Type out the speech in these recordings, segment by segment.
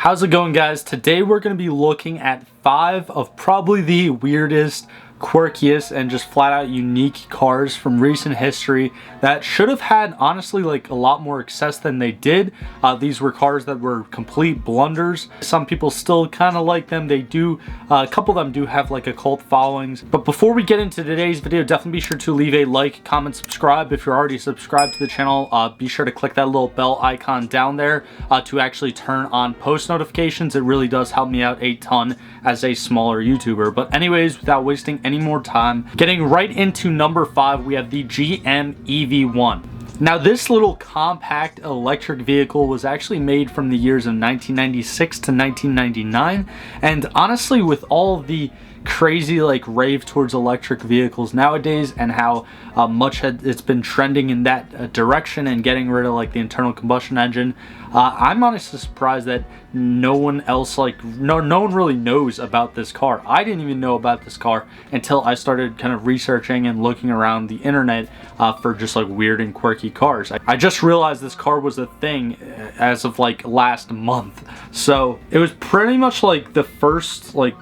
How's it going, guys? Today we're going to be looking at 5 of probably the weirdest, quirkiest, and just flat out unique cars from recent history that should have had, honestly, like a lot more success than they did. These were cars that were complete blunders. Some people still kind of like them. They do, a couple of them do have like a cult followings. But before we get into today's video, definitely be sure to leave a like, comment, subscribe. If you're already subscribed to the channel, be sure to click that little bell icon down there to actually turn on post notifications. It really does help me out a ton as a smaller YouTuber. But anyways, without wasting any more time, getting right into number 5, we have the GM EV1. Now, this little compact electric vehicle was actually made from the years of 1996 to 1999, and honestly, with all of the crazy like rave towards electric vehicles nowadays and how much it's been trending in that direction and getting rid of like the internal combustion engine, I'm honestly surprised that no one else, like no one really knows about this car. I didn't even know about this car until I started kind of researching and looking around the internet for just like weird and quirky cars. I just realized this car was a thing as of like last month, so it was pretty much like the first like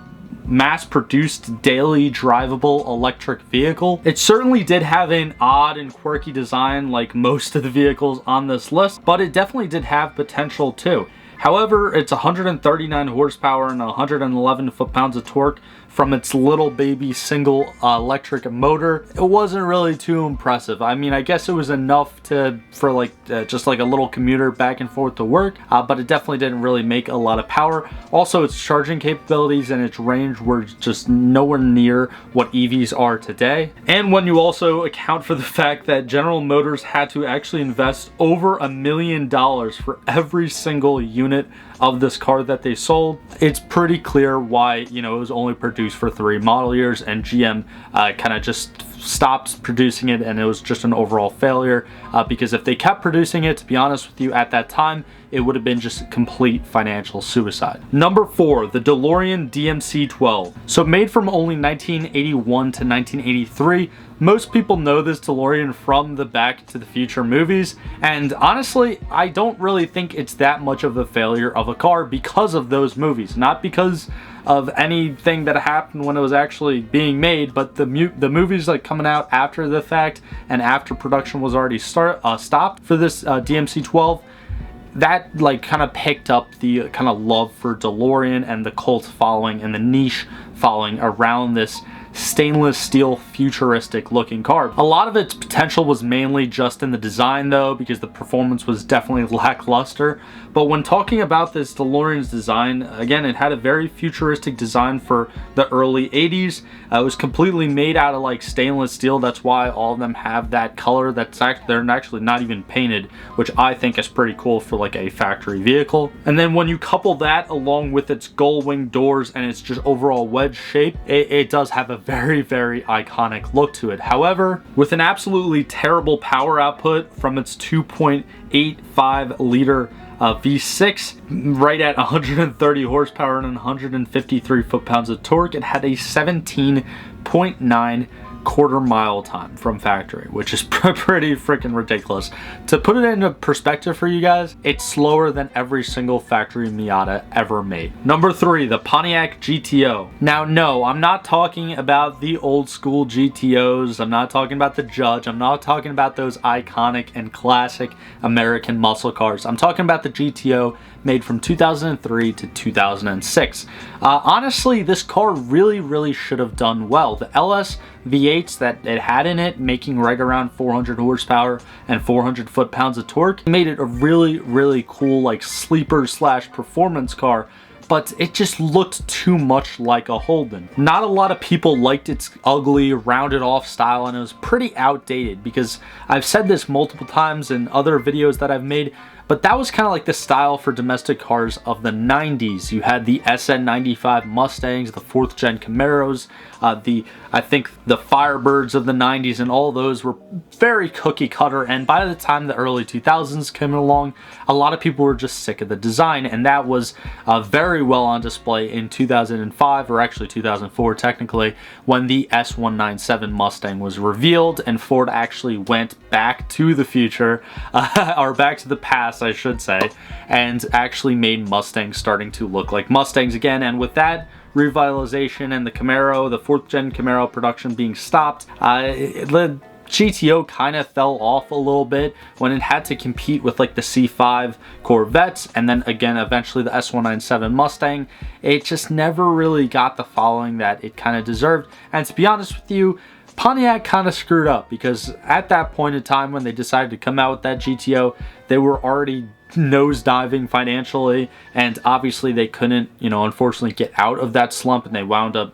mass-produced daily drivable electric vehicle. It certainly did have an odd and quirky design like most of the vehicles on this list, but it definitely did have potential too. However, it's 139 horsepower and 111 foot-pounds of torque from its little baby single electric motor. It wasn't really too impressive. I mean, I guess it was enough for like just like a little commuter back and forth to work, but it definitely didn't really make a lot of power. Also, its charging capabilities and its range were just nowhere near what EVs are today. And when you also account for the fact that General Motors had to actually invest over $1 million for every single unit of this car that they sold, it's pretty clear why, you know, it was only produced for 3 model years and GM kind of just stopped producing it, and it was just an overall failure because if they kept producing it, to be honest with you, at that time it would have been just complete financial suicide. Number 4, the DeLorean DMC12. So made from only 1981 to 1983, most people know this DeLorean from the Back to the Future movies, and honestly, I don't really think it's that much of a failure of a car because of those movies, not because of anything that happened when it was actually being made, but the movies like coming out after the fact and after production was already stopped for this DMC12, that like kind of picked up the kind of love for DeLorean and the cult following and the niche following around this stainless steel futuristic looking car. A lot of its potential was mainly just in the design though, because the performance was definitely lackluster. But when talking about this DeLorean's design, again, it had a very futuristic design for the early 80s. It was completely made out of like stainless steel. That's why all of them have that color. They're actually not even painted, which I think is pretty cool for like a factory vehicle. And then when you couple that along with its gull wing doors and its just overall wedge shape, it does have a very, very iconic look to it. However, with an absolutely terrible power output from its 2.85 liter V6, right at 130 horsepower and 153 foot-pounds of torque, it had a 17.9 quarter-mile time from factory, which is pretty freaking ridiculous. To put it into perspective for you guys, it's slower than every single factory Miata ever made. Number 3, the Pontiac GTO. Now, no, I'm not talking about the old school GTOs. I'm not talking about the Judge. I'm not talking about those iconic and classic American muscle cars. I'm talking about the GTO made from 2003 to 2006. Honestly, this car really should have done well. The LS V8s that it had in it, making right around 400 horsepower and 400 foot-pounds of torque, made it a really cool like sleeper slash performance car, but it just looked too much like a Holden. Not a lot of people liked its ugly, rounded off style, and it was pretty outdated because I've said this multiple times in other videos that I've made, but that was kind of like the style for domestic cars of the 90s. You had the SN95 Mustangs, the 4th gen Camaros, I think the Firebirds of the 90s, and all those were very cookie cutter, and by the time the early 2000s came along, a lot of people were just sick of the design, and that was very well on display in 2005, or actually 2004 technically, when the S197 Mustang was revealed and Ford actually went back to the future, or back to the past, class, I should say, and actually made Mustangs starting to look like Mustangs again. And with that revitalization and the Camaro, the 4th gen Camaro production being stopped, the GTO kind of fell off a little bit when it had to compete with like the C5 Corvettes and then again eventually the S197 Mustang. It just never really got the following that it kind of deserved. And to be honest with you, Pontiac kind of screwed up, because at that point in time when they decided to come out with that GTO, they were already nosediving financially, and obviously they couldn't, unfortunately get out of that slump, and they wound up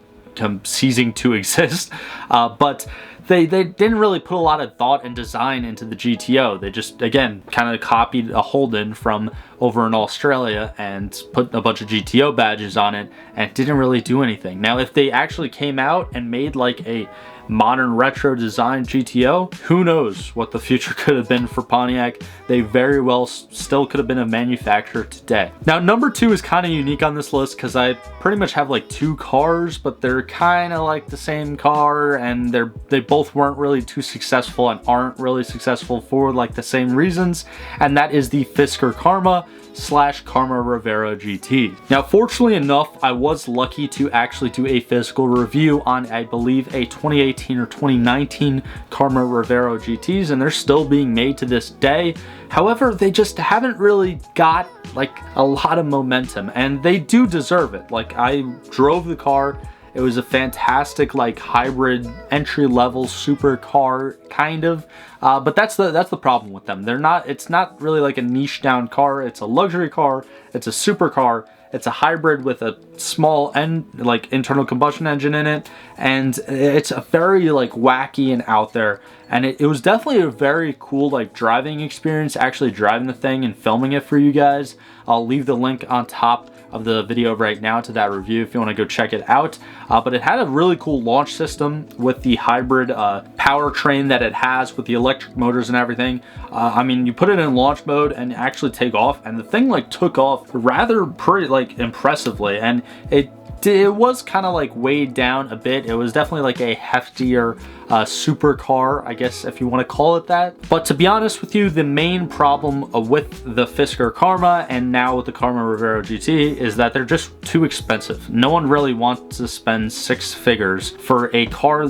ceasing to exist. But they didn't really put a lot of thought and design into the GTO. They just, again, kind of copied a Holden from over in Australia and put a bunch of GTO badges on it and didn't really do anything. Now, if they actually came out and made like a modern retro design GTO, who knows what the future could have been for Pontiac. They very well still could have been a manufacturer today. Now, number 2 is kind of unique on this list because I pretty much have like 2 cars, but they're kind of like the same car, and they both weren't really too successful and aren't really successful for like the same reasons, and that is the Fisker Karma / Karma Rivera GT. Now, fortunately enough, I was lucky to actually do a physical review on, I believe, a 2018 or 2019 Karma Rivera GTs, and they're still being made to this day. However, they just haven't really got like a lot of momentum, and they do deserve it. Like, I drove the car. It was a fantastic like hybrid entry-level supercar kind of, but that's the problem with them. It's not really like a niche down car. It's a luxury car. It's a supercar. It's a hybrid with a small internal combustion engine in it, and it's a very like wacky and out there. And it was definitely a very cool like driving experience, actually driving the thing and filming it for you guys. I'll leave the link on top of the video right now to that review if you want to go check it out. But it had a really cool launch system with the hybrid powertrain that it has with the electric motors and everything. I mean, you put it in launch mode and actually take off, and the thing like took off rather pretty like impressively, and it was kind of like weighed down a bit. It was definitely like a heftier supercar, I guess, if you want to call it that. But to be honest with you, the main problem with the Fisker Karma and now with the Karma Rivera GT is that they're just too expensive. No one really wants to spend 6 figures for a car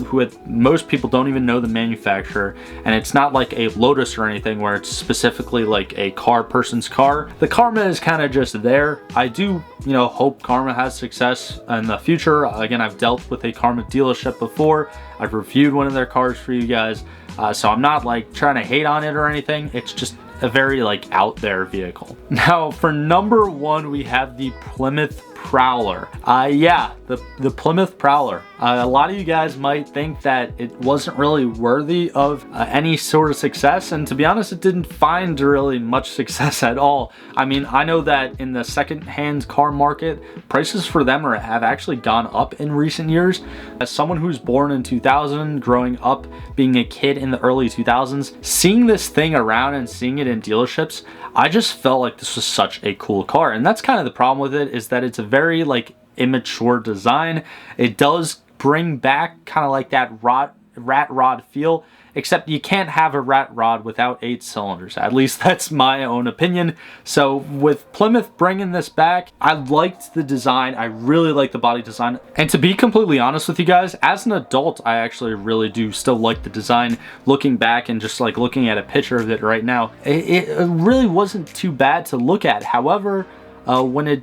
most people don't even know the manufacturer, and it's not like a Lotus or anything where it's specifically like a person's car. The Karma is kind of just there. I do, hope Karma has success in the future. Again, I've dealt with a Karma dealership before. I've reviewed one of their cars for you guys, so I'm not like trying to hate on it or anything. It's just a very like out there vehicle. Now, for number 1, we have the Plymouth Prowler. Yeah, the Plymouth Prowler. A lot of you guys might think that it wasn't really worthy of any sort of success, and to be honest, it didn't find really much success at all. I mean, I know that in the second-hand car market, prices for them have actually gone up in recent years. As someone who's born in 2000, growing up being a kid in the early 2000s, seeing this thing around and seeing it in dealerships, I just felt like this was such a cool car. And that's kind of the problem with it, is that it's a very like immature design. It does bring back kind of like that rat rod feel, except you can't have a rat rod without 8 cylinders. At least that's my own opinion. So with Plymouth bringing this back, I liked the design. I really like the body design. And to be completely honest with you guys, as an adult, I actually really do still like the design. Looking back and just like looking at a picture of it right now, it really wasn't too bad to look at. However, when it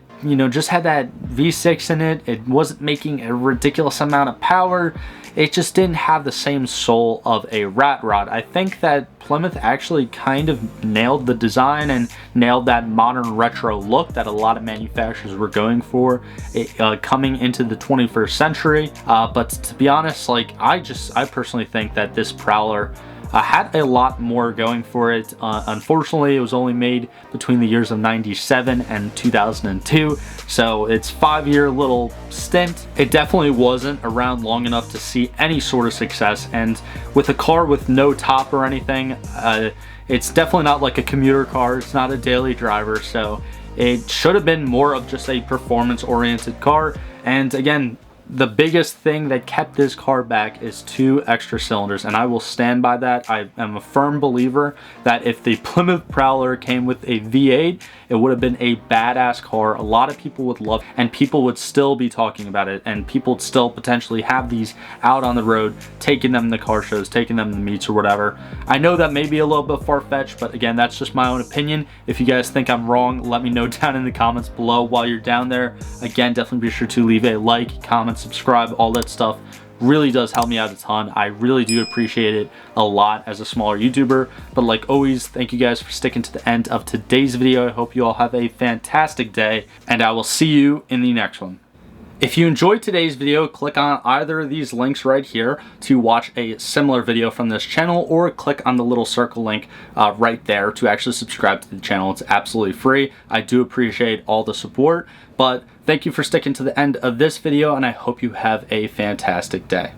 just had that V6 in it, it wasn't making a ridiculous amount of power. It just didn't have the same soul of a rat rod. I think that Plymouth actually kind of nailed the design and nailed that modern retro look that a lot of manufacturers were going for coming into the 21st century. But to be honest, like I personally think that this Prowler had a lot more going for it. Unfortunately, it was only made between the years of 97 and 2002, so it's 5-year little stint. It definitely wasn't around long enough to see any sort of success, and with a car with no top or anything, it's definitely not like a commuter car. It's not a daily driver, so it should have been more of just a performance-oriented car. And again, the biggest thing that kept this car back is 2 extra cylinders, and I will stand by that. I am a firm believer that if the Plymouth Prowler came with a V8, it would have been a badass car. A lot of people would love, and people would still be talking about it, and people would still potentially have these out on the road, taking them to car shows, taking them to meets or whatever. I know that may be a little bit far-fetched, but again, that's just my own opinion. If you guys think I'm wrong, let me know down in the comments below while you're down there. Again, definitely be sure to leave a like, comment, subscribe, all that stuff. Really does help me out a ton. I really do appreciate it a lot as a smaller YouTuber. But like always, thank you guys for sticking to the end of today's video. I hope you all have a fantastic day, and I will see you in the next one. If you enjoyed today's video, click on either of these links right here to watch a similar video from this channel, or click on the little circle link right there to actually subscribe to the channel. It's absolutely free. I do appreciate all the support, but thank you for sticking to the end of this video, and I hope you have a fantastic day.